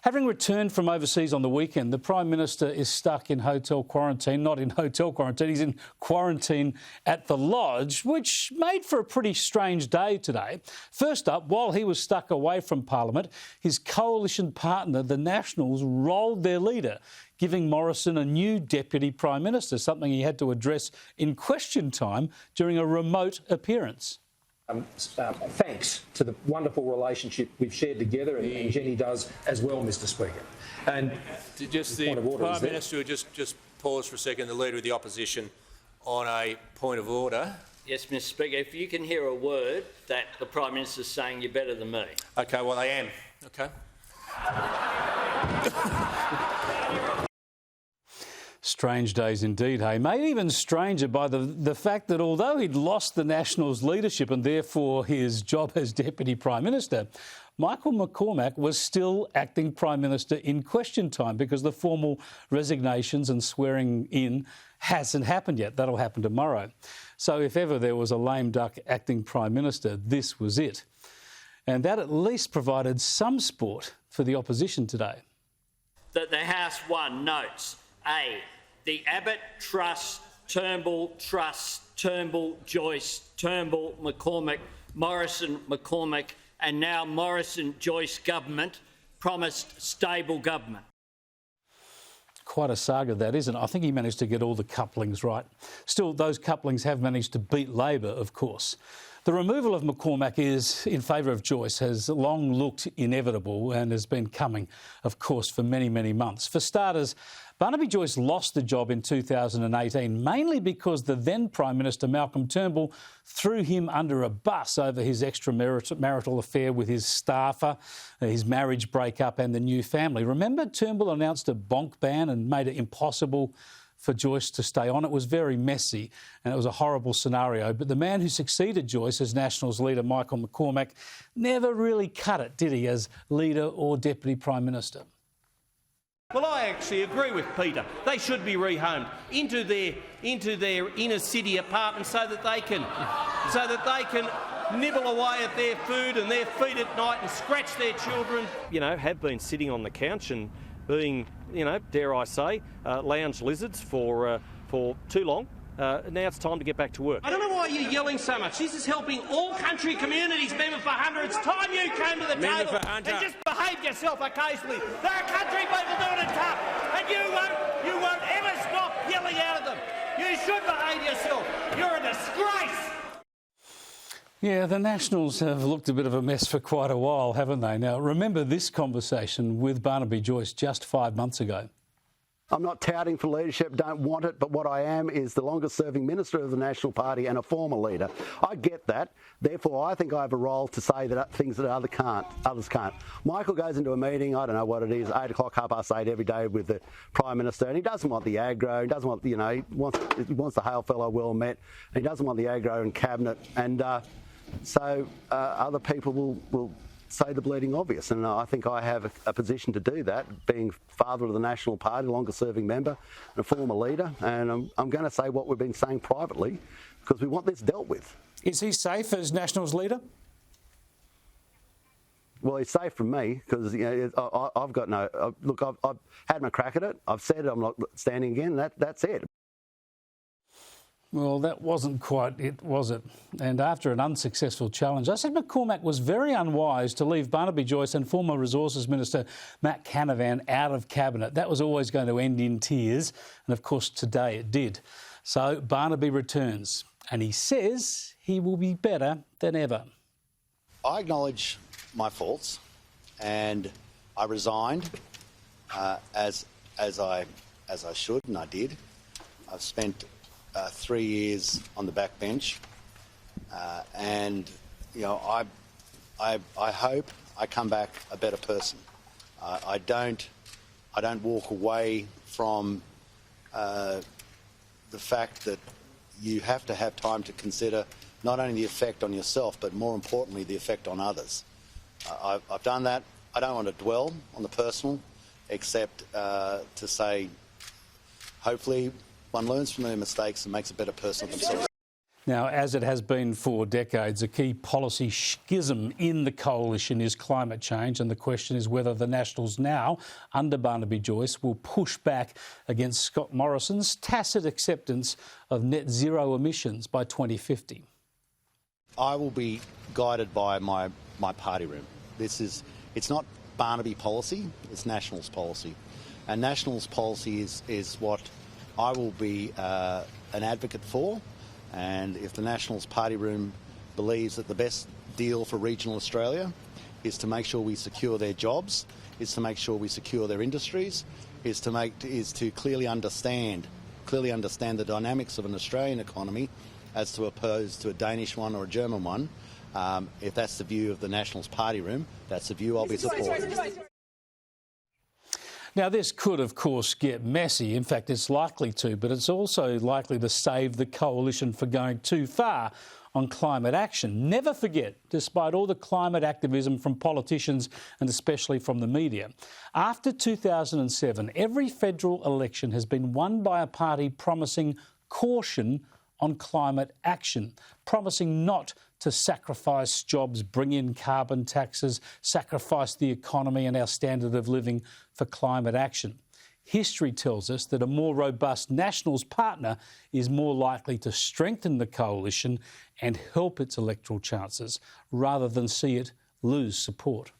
Having returned from overseas on the weekend, the Prime Minister is stuck in hotel quarantine. Not in hotel quarantine, he's in quarantine at the Lodge, which made for a pretty strange day today. First up, while he was stuck away from Parliament, his coalition partner, the Nationals, rolled their leader, giving Morrison a new Deputy Prime Minister, something he had to address in question time during a remote appearance. Thanks to the wonderful relationship we've shared together, and Jenny does as well, Mr Speaker. And just the Prime Minister would just pause for a second, the Leader of the Opposition, on a point of order. Yes, Mr Speaker, if you can hear a word that the Prime Minister is saying, you're better than me. OK, well, I am. OK. Strange days indeed, hey? Made even stranger by the fact that although he'd lost the Nationals' leadership and therefore his job as Deputy Prime Minister, Michael McCormack was still acting Prime Minister in question time because the formal resignations and swearing in hasn't happened yet. That'll happen tomorrow. So if ever there was a lame duck acting Prime Minister, this was it. And that at least provided some sport for the opposition today. That the House won notes. A, the Abbott Truss, Turnbull Truss, Turnbull Joyce, Turnbull McCormack, Morrison McCormack and now Morrison Joyce government promised stable government. Quite a saga that, isn't it? I think he managed to get all the couplings right. Still, those couplings have managed to beat Labor, of course. The removal of McCormack is in favour of Joyce has long looked inevitable and has been coming, of course, for many, many months. For starters, Barnaby Joyce lost the job in 2018, mainly because the then Prime Minister, Malcolm Turnbull, threw him under a bus over his extramarital affair with his staffer, his marriage breakup and the new family. Remember, Turnbull announced a bonk ban and made it impossible for Joyce to stay on. It was very messy and it was a horrible scenario. But the man who succeeded Joyce as Nationals leader, Michael McCormack, never really cut it, did he, as leader or Deputy Prime Minister? Well, I actually agree with Peter. They should be rehomed into their inner city apartments so that they can nibble away at their food and their feet at night and scratch their children. You know, have been sitting on the couch and being, you know, dare I say, lounge lizards for too long. Now it's time to get back to work. I don't know why you're yelling so much. This is helping all country communities, Member for Hunter. It's time you came to the table and just behave yourself occasionally. There are country people doing it tough, and you won't ever stop yelling out at them. You should behave yourself. You're a disgrace. Yeah, the Nationals have looked a bit of a mess for quite a while, haven't they? Now, remember this conversation with Barnaby Joyce just 5 months ago. I'm not touting for leadership, don't want it, but what I am is the longest-serving minister of the National Party and a former leader. I get that. Therefore, I think I have a role to say that things that others can't. Michael goes into a meeting, I don't know what it is, 8 o'clock, 8:30 every day with the Prime Minister, and he doesn't want the aggro, he doesn't want, you know, he wants the hail fellow well met, and he doesn't want the aggro in Cabinet, and so other people will say the bleeding obvious, and I think I have a position to do that, being father of the National Party, longest-serving member and a former leader, and I'm going to say what we've been saying privately because we want this dealt with. Is he safe as Nationals leader? Well, he's safe from me because, you know, I've got no... Look, I've had my crack at it. I've said I'm not standing again. That's it. Well, that wasn't quite it, was it? And after an unsuccessful challenge, I said McCormack was very unwise to leave Barnaby Joyce and former Resources Minister Matt Canavan out of Cabinet. That was always going to end in tears, and of course today it did. So Barnaby returns, and he says he will be better than ever. I acknowledge my faults, and I resigned as I should, and I did. I've spent 3 years on the backbench, and you know, I hope I come back a better person. I don't walk away from the fact that you have to have time to consider not only the effect on yourself, but more importantly, the effect on others. I've done that. I don't want to dwell on the personal, except to say, hopefully, one learns from their mistakes and makes a better person of themselves. Now, as it has been for decades, a key policy schism in the coalition is climate change, and the question is whether the Nationals now, under Barnaby Joyce, will push back against Scott Morrison's tacit acceptance of net zero emissions by 2050. I will be guided by my party room. It's not Barnaby policy, it's Nationals policy. And Nationals policy is what I will be an advocate for. And if the Nationals party room believes that the best deal for regional Australia is to make sure we secure their jobs, is to make sure we secure their industries, is to clearly understand the dynamics of an Australian economy as to opposed to a Danish one or a German one. If that's the view of the Nationals party room, that's the view I'll be supporting. Now, this could, of course, get messy. In fact, it's likely to, but it's also likely to save the coalition for going too far on climate action. Never forget, despite all the climate activism from politicians and especially from the media, after 2007, every federal election has been won by a party promising caution on climate action, promising not to sacrifice jobs, bring in carbon taxes, sacrifice the economy and our standard of living for climate action. History tells us that a more robust Nationals partner is more likely to strengthen the coalition and help its electoral chances rather than see it lose support.